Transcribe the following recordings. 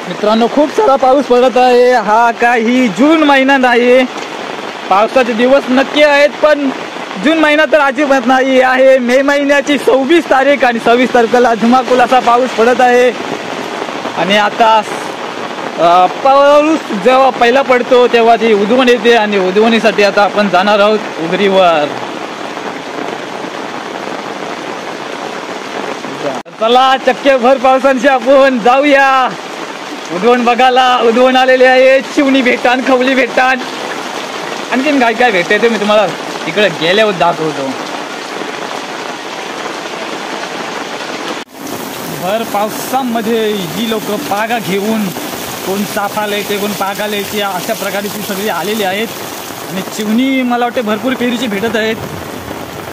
मित्रांनो, खूप सारा पाऊस पडत आहे. हा काही जून महिना नाही. पावसाचे दिवस नक्की आहेत, पण जून महिना तर अजिबात नाही आहे. मे महिन्याची 26 तारीख आणि 26 तारखेला धुमाकूल असा पाऊस पडत आहे. आणि आता पाऊस जेव्हा पहिला पडतो तेव्हा ती उधवण येते आणि उधवणीसाठी आता आपण जाणार आहोत उगरीवर. चला, चक्के भर पावसांची आपण जाऊया उधवण बघायला. उधवण आलेले आहे. शिवणी भेटान, खवली भेटान, आणखीन काय काय भेटते ते मी तुम्हाला तिकडे गेल्यावर दाखवतो. भर पावसामध्ये ही लोक पागा घेऊन, कोण चाफाला येते, कोण पागाला येते, अशा प्रकारची सगळी आलेली आहेत. आणि चिवणी मला वाटते भरपूर पेरीची भेटत आहेत.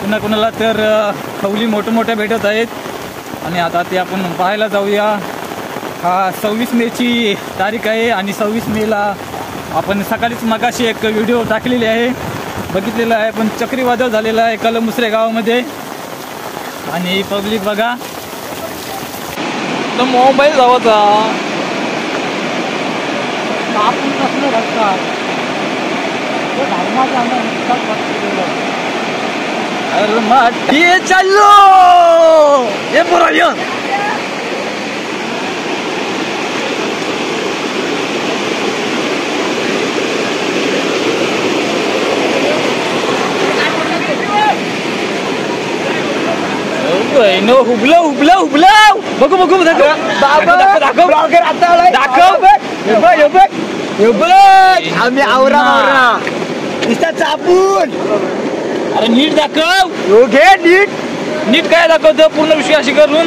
पुन्हा कोणाला तर खवली मोठमोठ्या भेटत आहेत. आणि आता ते आपण पाहायला जाऊया. हा 26 मेची तारीख आहे आणि 26 मेला आपण सकाळीच मगाशी एक व्हिडिओ टाकलेली आहे, बघितलेला आहे. पण चक्रीवादळ झालेलं आहे कलमुसरे गावामध्ये. आणि पब्लिक बघा, मोबाईल जावाचा आपण कसलं रस्ता चाललो हे बरं ये. हुबलं हुबलं हुबलं बघू बघू दाखव आम्ही आवरा नुसता चापून. अरे नीट दाखव. घे नीट. नीट काय दाखवतो? पूर्ण विषय अशी करून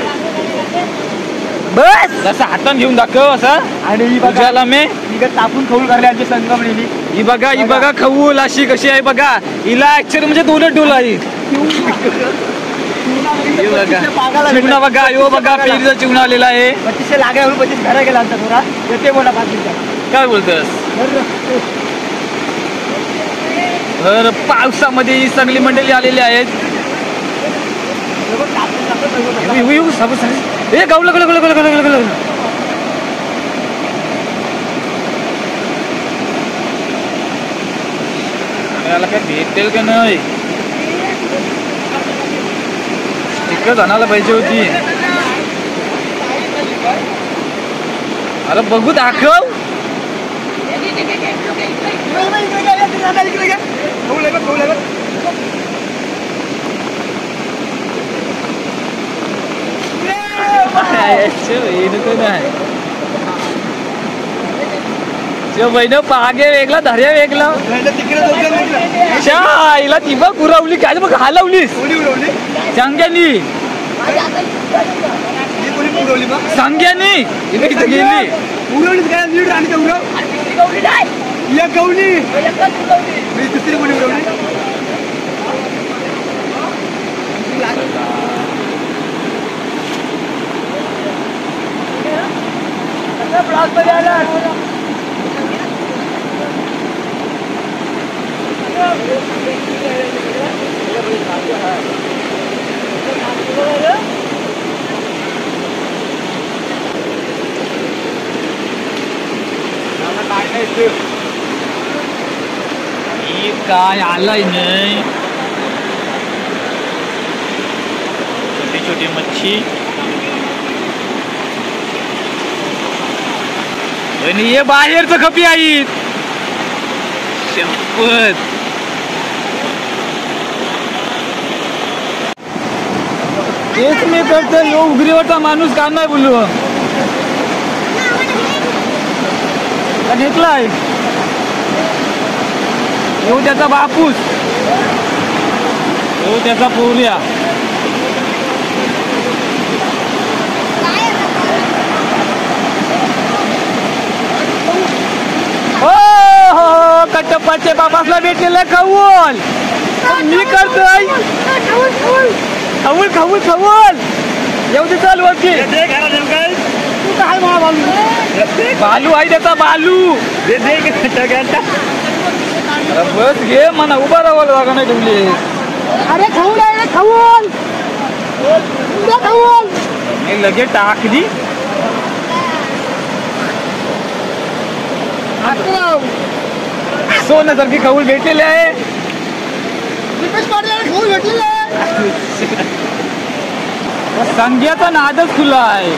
बस जसं हातात घेऊन दाखव असं. आणि बघायला मी तापून खवूल करले आमची संगमनेली. ही बघा खवूल अशी कशी आहे बघा. हिला ऍक्च्युअली म्हणजे दोनच डोल आहे. चिवणा बघा, यो बघा पेरीचा चिवणा आलेला आहे. 25 लागा 25 घरा गेला आमचा थोडा येते बोला. काय बोलतोस? तर पावसामध्ये ही सगळी मंडळी आलेली आहेत. हे गावलं गलं गलं गलं गलं गलं. याला काय भेटेल का नाही? स्टिकर जाणायला पाहिजे होती. अरे बघू दाखव. बहिण पागे वेगळा, धर्या वेगळा. हिला ती बघ उरवली काय बघ. हलवलीस सांग्यानी सांग्यानी इथे गेली. उरवलीस काय नीट आणि गवली दुसरी कोणी उरवली. काय आलाय नाही. छोटी छोटी मच्छी. आणि हे बाहेरच खपी आहेत. शपथ. तेच मी करतो. यो उगरीवरचा माणूस का नाही बोलू घेतलाय. यो त्याचा बापूस, यो त्याचा पोरिया. हो कट्टप्पाचे बाबासला भेटलेलं खवूल मी करतोय. खवूल खवूल खवूल एवढी चालू होती. बालू आहे त्याचा बालू. बस घे म्हणा. उभा राहायला जागा नाही ठेवली. अरे खवूल आहे खवूल. लगेच टाकली. सोन्यासारखी कौल भेटलेली आहे. संग्याचा नादच खुला आहे.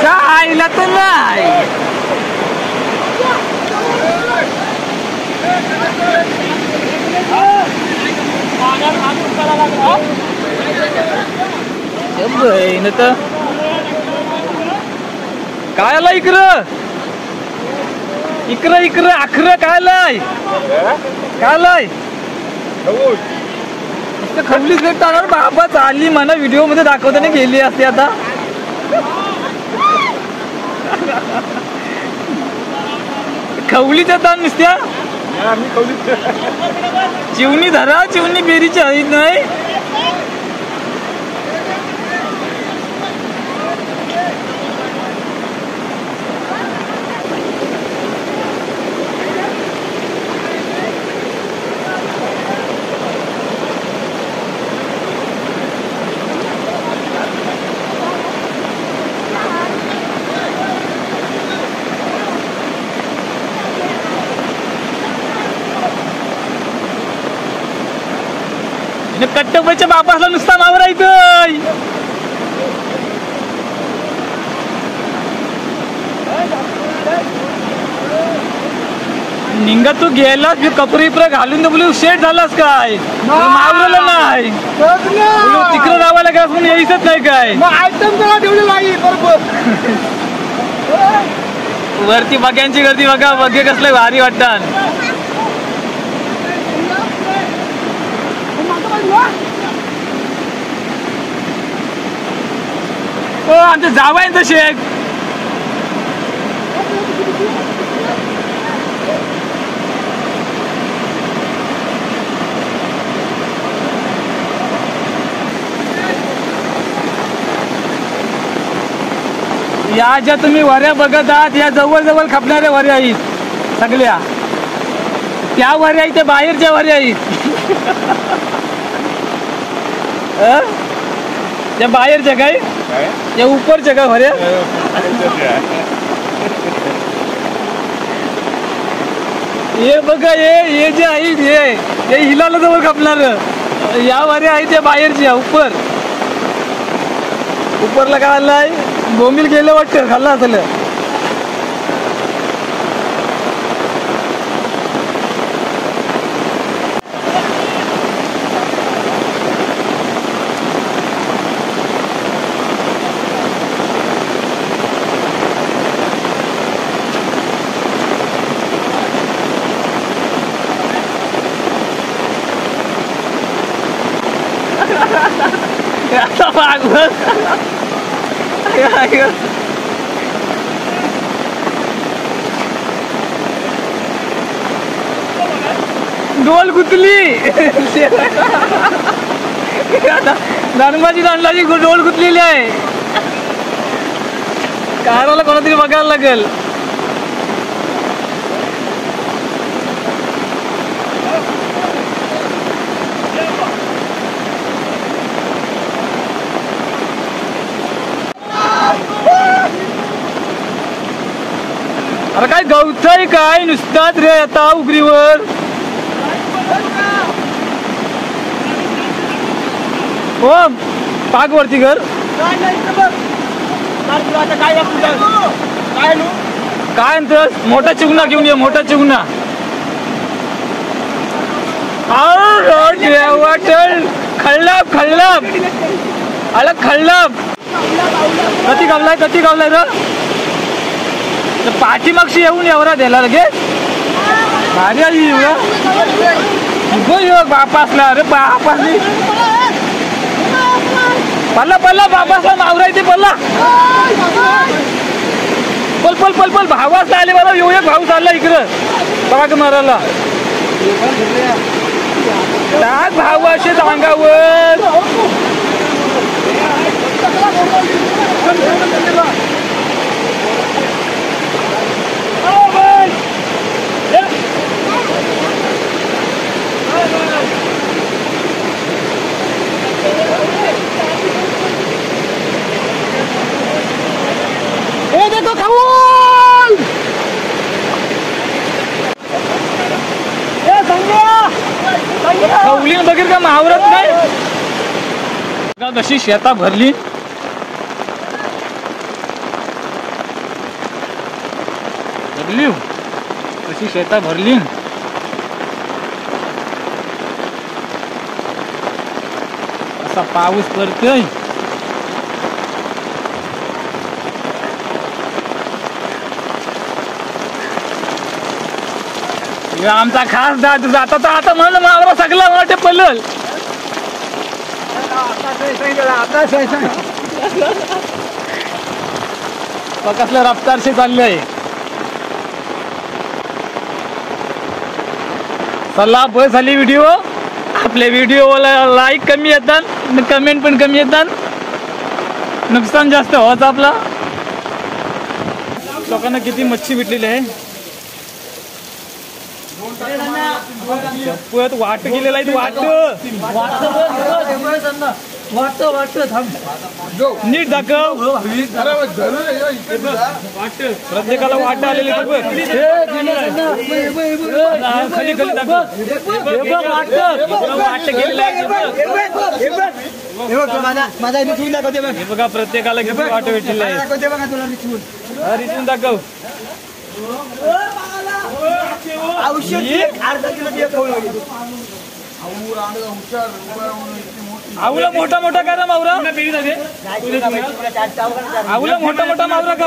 आईला तर नाही. तर काय आला इकडं इकडं इकडं अखरं काय आलाय काय आलाय खवलीच भेट टाकणार. बाबा चालली म्हणा व्हिडिओ मध्ये दाखवताना गेली असते. आता खवलीच्या ताण नुसत्या चिवणी धरा चिवणी बेरीची हवी नाही. कट्टपच्या बापासला नुसता मावरायचं. निंगा तू गेलास कपडे घालून बोलू शेट झालास काय मावरला नाही तिकडे जावायला काय म्हणून यायचंच नाही काय वरती बग्यांची गर्दी बघा. बघे कसलं भारी वाटतात. हो आमचं जावाय तसे या ज्या तुम्ही वऱ्या बघत आहात या जवळ जवळ खपणाऱ्या वऱ्या आहेत सगळ्या. त्या वऱ्या आहेत त्या बाहेरच्या वऱ्या आहेत. त्या बाहेरच्या काय या उपरच्या का वऱ्या. हे बघा हे जे आहेत हे हिलाला जवळ खपणार. या वऱ्या आहेत त्या बाहेरच्या उपरला काय आलाय बोंबील गेलं वाटतं खाल्लं असेल. आता भागवत डोल गुतली धर्माची दांडलाची डोल गुतलेली आहे. काराला कोणातरी बघायला लागेल. अरे काय गवताय काय नुसताच रे आता उगरीवर. हो पाक वरती घर काय म्हणतोस मोठा चिवणा घेऊन ये मोठा चिवणा. खळलाप खळलाप आला खळलाप. कधी गावलाय र पाठीमागशी येऊन एवढा द्यायला लगे भारी आली बापासला. अरे बापासली पल्ला बापासला मावरायचे पल्ला पल भावासला आले मला येऊ एक भाऊ चालला इकडं बाग मारायला. टाक भाऊ असे अंगावर. का मावरत नाही कशी शेता भरली. कशी शेता भरली. असा पाऊस पडतोय. आमचा खास दादू जाता तर आता म्हणलं मावरा सगळा वाटे पडल. कसलं रफ्तारशी चाललंय. चला बस झाली व्हिडिओ. आपल्या व्हिडिओला लाईक कमी येतात, कमेंट पण कमी येतात, नुकसान जास्त व्हायचं आपला. लोकांना किती मच्छी भेटलेली आहे. वाट गेलेला आहे. वाट नीट दाखव. प्रत्येकाला वाट आलेली खाली खाली दाखव. वाट गेलेला आहे बघा. प्रत्येकाला किती वाट भेटलेली आहे. रिचून दाखव. आवला मोठा मोठा का मावरा. आवला मोठा मोठा मावरा का.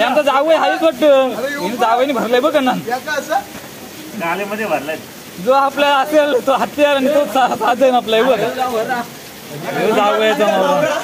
आमचा जावई हायच वाटतं. जावईने भरलाय बघ ना. नालेमध्ये भरलाय. जो आपला असेल तो हत्यार आणि तो साधन आपला जावयाचा मावरा.